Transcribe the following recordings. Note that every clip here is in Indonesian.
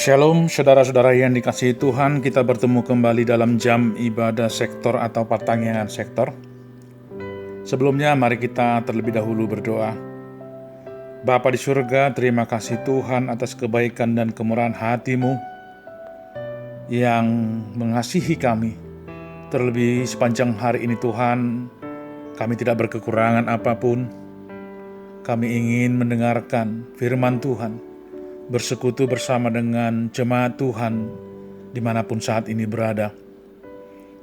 Shalom saudara-saudara yang dikasihi Tuhan, kita bertemu kembali dalam jam ibadah sektor atau pertanyaan sektor. Sebelumnya mari kita terlebih dahulu berdoa. Bapa di surga, terima kasih Tuhan atas kebaikan dan kemurahan hati-Mu yang mengasihi kami. Terlebih sepanjang hari ini Tuhan, kami tidak berkekurangan apapun. Kami ingin mendengarkan firman Tuhan, bersekutu bersama dengan jemaat Tuhan dimanapun saat ini berada.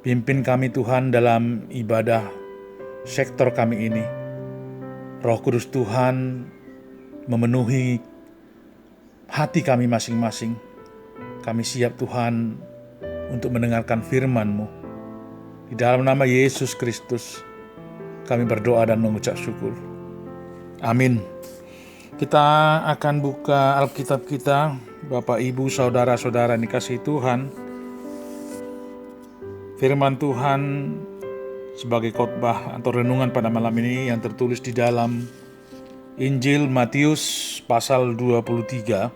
Pimpin kami Tuhan dalam ibadah sektor kami ini. Roh Kudus Tuhan memenuhi hati kami masing-masing. Kami siap Tuhan untuk mendengarkan firman-Mu. Di dalam nama Yesus Kristus kami berdoa dan mengucap syukur. Amin. Kita akan buka Alkitab kita, Bapak, Ibu, Saudara-saudara yang dikasihi Tuhan. Firman Tuhan sebagai khotbah atau renungan pada malam ini yang tertulis di dalam Injil Matius pasal 23,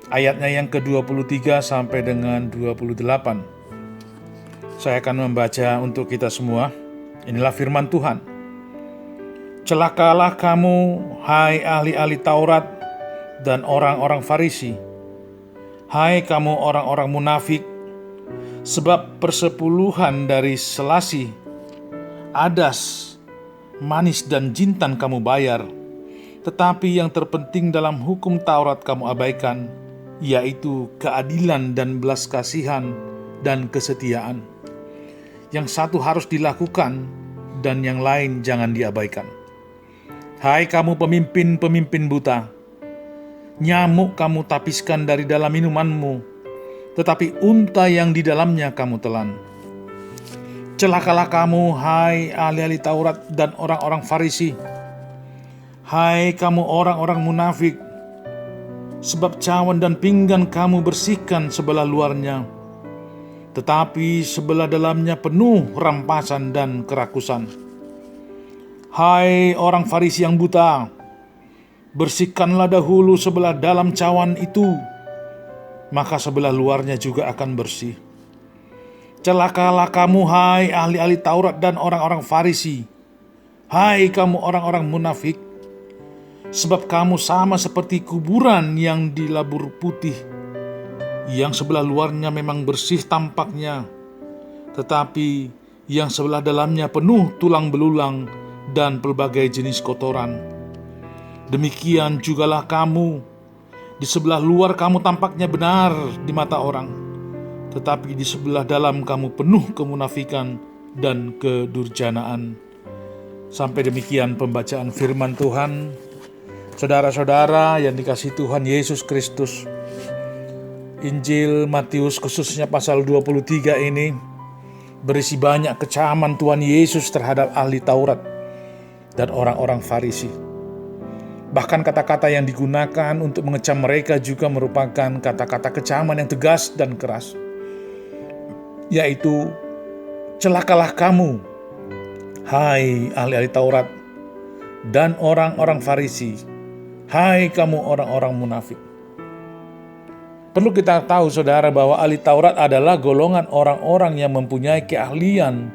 ayatnya yang ke-23 sampai dengan 28. Saya akan membaca untuk kita semua. Inilah firman Tuhan. Celakalah kamu, hai ahli-ahli Taurat dan orang-orang Farisi. Hai kamu orang-orang munafik, sebab persepuluhan dari selasi, adas, manis dan jintan kamu bayar. Tetapi yang terpenting dalam hukum Taurat kamu abaikan, yaitu keadilan dan belas kasihan dan kesetiaan. Yang satu harus dilakukan dan yang lain jangan diabaikan. Hai kamu pemimpin-pemimpin buta, nyamuk kamu tapiskan dari dalam minumanmu, tetapi unta yang di dalamnya kamu telan. Celakalah kamu, hai ahli-ahli Taurat dan orang-orang Farisi. Hai kamu orang-orang munafik, sebab cawan dan pinggan kamu bersihkan sebelah luarnya, tetapi sebelah dalamnya penuh rampasan dan kerakusan. Hai orang Farisi yang buta, bersihkanlah dahulu sebelah dalam cawan itu, maka sebelah luarnya juga akan bersih. Celakalah kamu, hai ahli-ahli Taurat dan orang-orang Farisi. Hai kamu orang-orang munafik, sebab kamu sama seperti kuburan yang dilabur putih, yang sebelah luarnya memang bersih tampaknya, tetapi yang sebelah dalamnya penuh tulang belulang dan pelbagai jenis kotoran. Demikian jugalah kamu, di sebelah luar kamu tampaknya benar di mata orang, tetapi di sebelah dalam kamu penuh kemunafikan dan kedurjanaan. Sampai demikian pembacaan firman Tuhan. Saudara-saudara yang dikasihi Tuhan Yesus Kristus, Injil Matius khususnya pasal 23 ini berisi banyak kecaman Tuhan Yesus terhadap ahli Taurat dan orang-orang Farisi. Bahkan kata-kata yang digunakan untuk mengecam mereka juga merupakan kata-kata kecaman yang tegas dan keras, yaitu celakalah kamu, hai ahli-ahli Taurat dan orang-orang Farisi. Hai kamu orang-orang munafik. Perlu kita tahu saudara bahwa ahli Taurat adalah golongan orang-orang yang mempunyai keahlian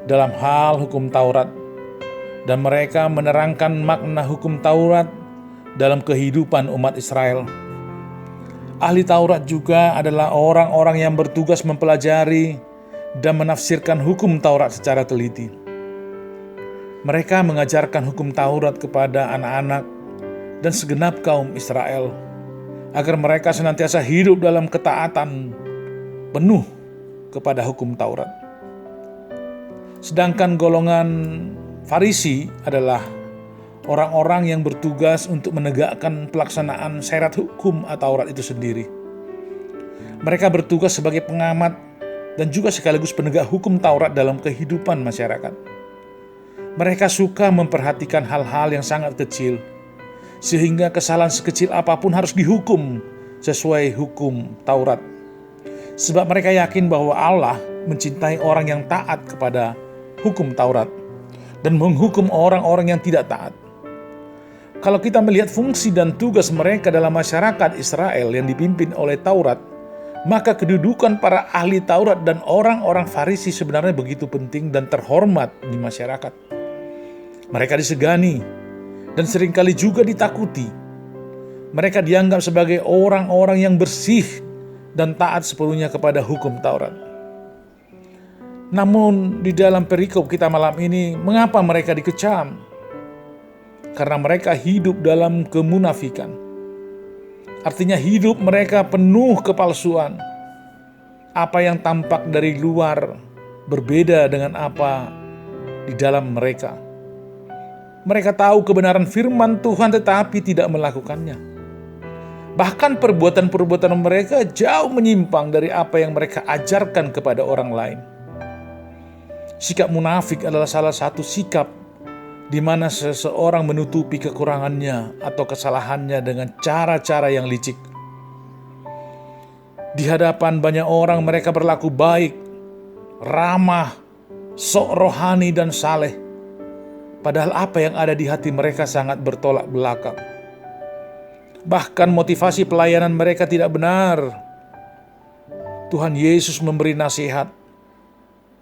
dalam hal hukum Taurat, dan mereka menerangkan makna hukum Taurat dalam kehidupan umat Israel. Ahli Taurat juga adalah orang-orang yang bertugas mempelajari dan menafsirkan hukum Taurat secara teliti. Mereka mengajarkan hukum Taurat kepada anak-anak dan segenap kaum Israel, agar mereka senantiasa hidup dalam ketaatan penuh kepada hukum Taurat. Sedangkan golongan Farisi adalah orang-orang yang bertugas untuk menegakkan pelaksanaan syariat hukum atau Taurat itu sendiri. Mereka bertugas sebagai pengamat dan juga sekaligus penegak hukum Taurat dalam kehidupan masyarakat. Mereka suka memperhatikan hal-hal yang sangat kecil, sehingga kesalahan sekecil apapun harus dihukum sesuai hukum Taurat. Sebab mereka yakin bahwa Allah mencintai orang yang taat kepada hukum Taurat dan menghukum orang-orang yang tidak taat. Kalau kita melihat fungsi dan tugas mereka dalam masyarakat Israel yang dipimpin oleh Taurat, maka kedudukan para ahli Taurat dan orang-orang Farisi sebenarnya begitu penting dan terhormat di masyarakat. Mereka disegani dan seringkali juga ditakuti. Mereka dianggap sebagai orang-orang yang bersih dan taat sepenuhnya kepada hukum Taurat. Namun di dalam perikop kita malam ini, mengapa mereka dikecam? Karena mereka hidup dalam kemunafikan. Artinya hidup mereka penuh kepalsuan. Apa yang tampak dari luar berbeda dengan apa di dalam mereka. Mereka tahu kebenaran firman Tuhan tetapi tidak melakukannya. Bahkan perbuatan-perbuatan mereka jauh menyimpang dari apa yang mereka ajarkan kepada orang lain. Sikap munafik adalah salah satu sikap di mana seseorang menutupi kekurangannya atau kesalahannya dengan cara-cara yang licik. Di hadapan banyak orang mereka berlaku baik, ramah, sok rohani dan saleh. Padahal apa yang ada di hati mereka sangat bertolak belakang. Bahkan motivasi pelayanan mereka tidak benar. Tuhan Yesus memberi nasihat.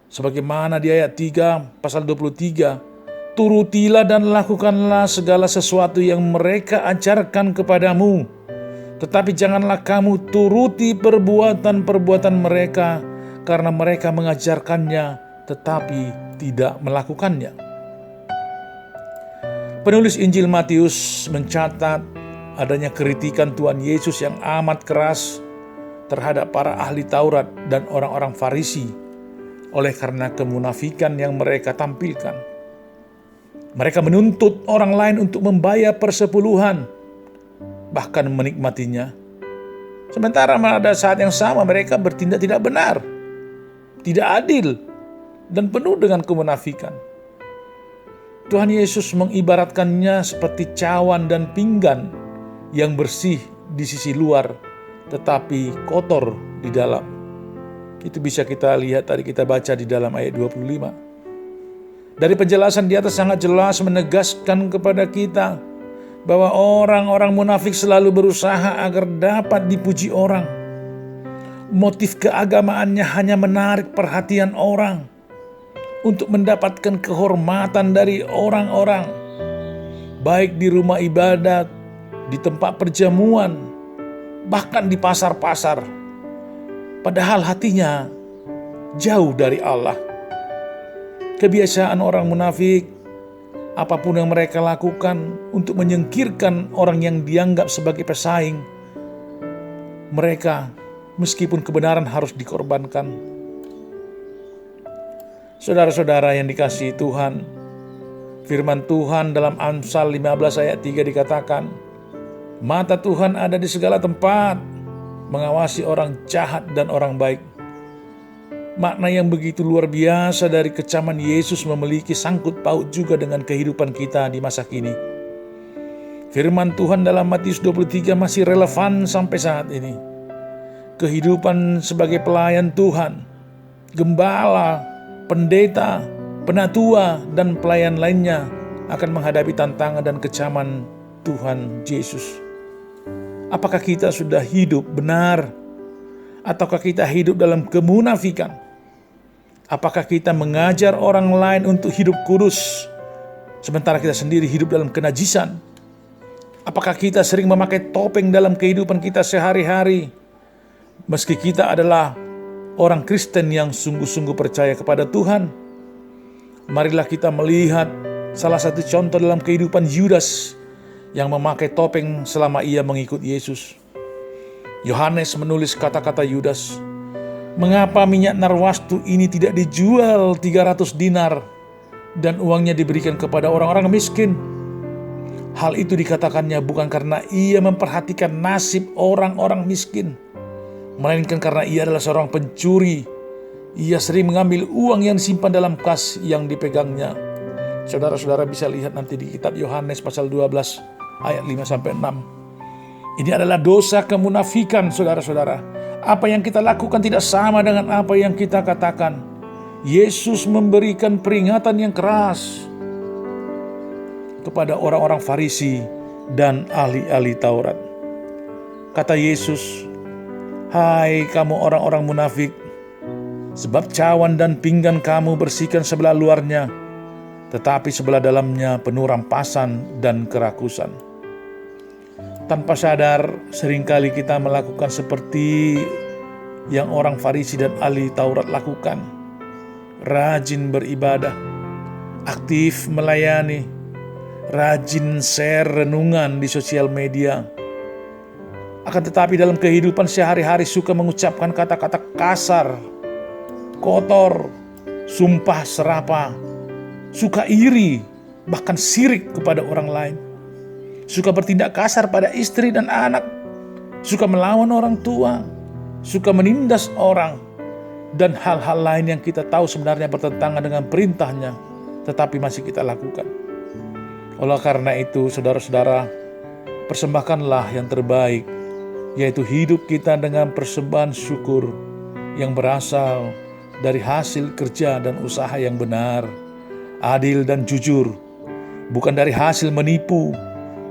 Sebagaimana di ayat 3 pasal 23. Turutilah dan lakukanlah segala sesuatu yang mereka ajarkan kepadamu. Tetapi janganlah kamu turuti perbuatan-perbuatan mereka, karena mereka mengajarkannya tetapi tidak melakukannya. Penulis Injil Matius mencatat adanya kritikan Tuhan Yesus yang amat keras terhadap para ahli Taurat dan orang-orang Farisi oleh karena kemunafikan yang mereka tampilkan. Mereka menuntut orang lain untuk membayar persepuluhan, bahkan menikmatinya. Sementara pada saat yang sama mereka bertindak tidak benar, tidak adil, dan penuh dengan kemunafikan. Tuhan Yesus mengibaratkannya seperti cawan dan pinggan yang bersih di sisi luar, tetapi kotor di dalam. Itu bisa kita lihat tadi kita baca di dalam ayat 25. Dari penjelasan di atas sangat jelas menegaskan kepada kita bahwa orang-orang munafik selalu berusaha agar dapat dipuji orang. Motif keagamaannya hanya menarik perhatian orang untuk mendapatkan kehormatan dari orang-orang, baik di rumah ibadat, di tempat perjamuan, bahkan di pasar-pasar. Padahal hatinya jauh dari Allah. Kebiasaan orang munafik, apapun yang mereka lakukan untuk menyingkirkan orang yang dianggap sebagai pesaing, mereka meskipun kebenaran harus dikorbankan. Saudara-saudara yang dikasihi Tuhan, firman Tuhan dalam Amsal 15 ayat 3 dikatakan, mata Tuhan ada di segala tempat, mengawasi orang jahat dan orang baik. Makna yang begitu luar biasa dari kecaman Yesus memiliki sangkut paut juga dengan kehidupan kita di masa kini. Firman Tuhan dalam Matius 23 masih relevan sampai saat ini. Kehidupan sebagai pelayan Tuhan, gembala, pendeta, penatua, dan pelayan lainnya akan menghadapi tantangan dan kecaman Tuhan Yesus. Apakah kita sudah hidup benar? Ataukah kita hidup dalam kemunafikan? Apakah kita mengajar orang lain untuk hidup kudus, sementara kita sendiri hidup dalam kenajisan? Apakah kita sering memakai topeng dalam kehidupan kita sehari-hari, meski kita adalah orang Kristen yang sungguh-sungguh percaya kepada Tuhan? Marilah kita melihat salah satu contoh dalam kehidupan Yudas yang memakai topeng selama ia mengikut Yesus. Yohanes menulis kata-kata Yudas, mengapa minyak narwastu ini tidak dijual 300 dinar dan uangnya diberikan kepada orang-orang miskin? Hal itu dikatakannya bukan karena ia memperhatikan nasib orang-orang miskin, melainkan karena ia adalah seorang pencuri. Ia sering mengambil uang yang disimpan dalam kas yang dipegangnya. Saudara-saudara bisa lihat nanti di kitab Yohanes pasal 12 ayat 5-6. Ini adalah dosa kemunafikan, saudara-saudara. Apa yang kita lakukan tidak sama dengan apa yang kita katakan. Yesus memberikan peringatan yang keras kepada orang-orang Farisi dan ahli-ahli Taurat. Kata Yesus, "Hai kamu orang-orang munafik, sebab cawan dan pinggan kamu bersihkan sebelah luarnya, tetapi sebelah dalamnya penuh rampasan dan kerakusan." Tanpa sadar, seringkali kita melakukan seperti yang orang Farisi dan ahli Taurat lakukan. Rajin beribadah, aktif melayani, rajin share renungan di sosial media. Akan tetapi dalam kehidupan sehari-hari suka mengucapkan kata-kata kasar, kotor, sumpah serapah, suka iri, bahkan sirik kepada orang lain. Suka bertindak kasar pada istri dan anak, suka melawan orang tua, suka menindas orang, dan hal-hal lain yang kita tahu sebenarnya bertentangan dengan perintahnya, tetapi masih kita lakukan. Oleh karena itu, saudara-saudara, persembahkanlah yang terbaik, yaitu hidup kita dengan persembahan syukur yang berasal dari hasil kerja dan usaha yang benar, adil dan jujur, bukan dari hasil menipu,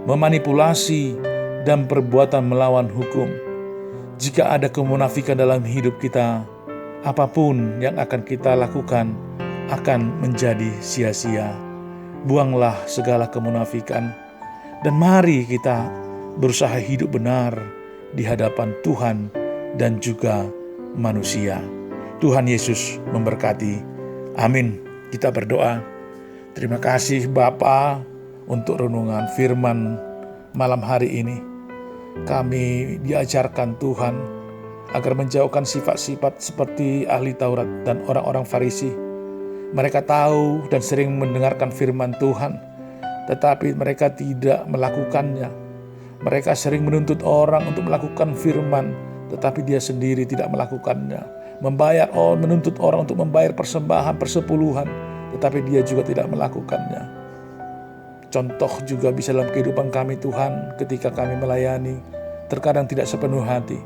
memanipulasi, dan perbuatan melawan hukum. Jika ada kemunafikan dalam hidup kita, apapun yang akan kita lakukan akan menjadi sia-sia. Buanglah segala kemunafikan, dan mari kita berusaha hidup benar di hadapan Tuhan dan juga manusia. Tuhan Yesus memberkati. Amin. Kita berdoa. Terima kasih Bapa untuk renungan firman malam hari ini. Kami diajarkan Tuhan agar menjauhkan sifat-sifat seperti ahli Taurat dan orang-orang Farisi. Mereka tahu dan sering mendengarkan firman Tuhan, tetapi mereka tidak melakukannya. Mereka sering menuntut orang untuk melakukan firman, tetapi dia sendiri tidak melakukannya. Menuntut orang untuk membayar persembahan, persepuluhan, tetapi dia juga tidak melakukannya. Contoh juga bisa dalam kehidupan kami Tuhan, ketika kami melayani, terkadang tidak sepenuh hati.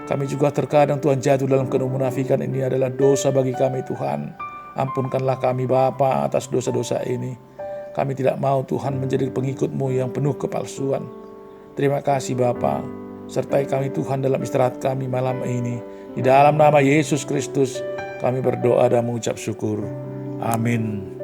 Kami juga terkadang Tuhan jatuh dalam kemunafikan. Ini adalah dosa bagi kami Tuhan. Ampunkanlah kami Bapa atas dosa-dosa ini. Kami tidak mau Tuhan menjadi pengikut-Mu yang penuh kepalsuan. Terima kasih Bapa. Sertai kami Tuhan dalam istirahat kami malam ini. Di dalam nama Yesus Kristus kami berdoa dan mengucap syukur. Amin.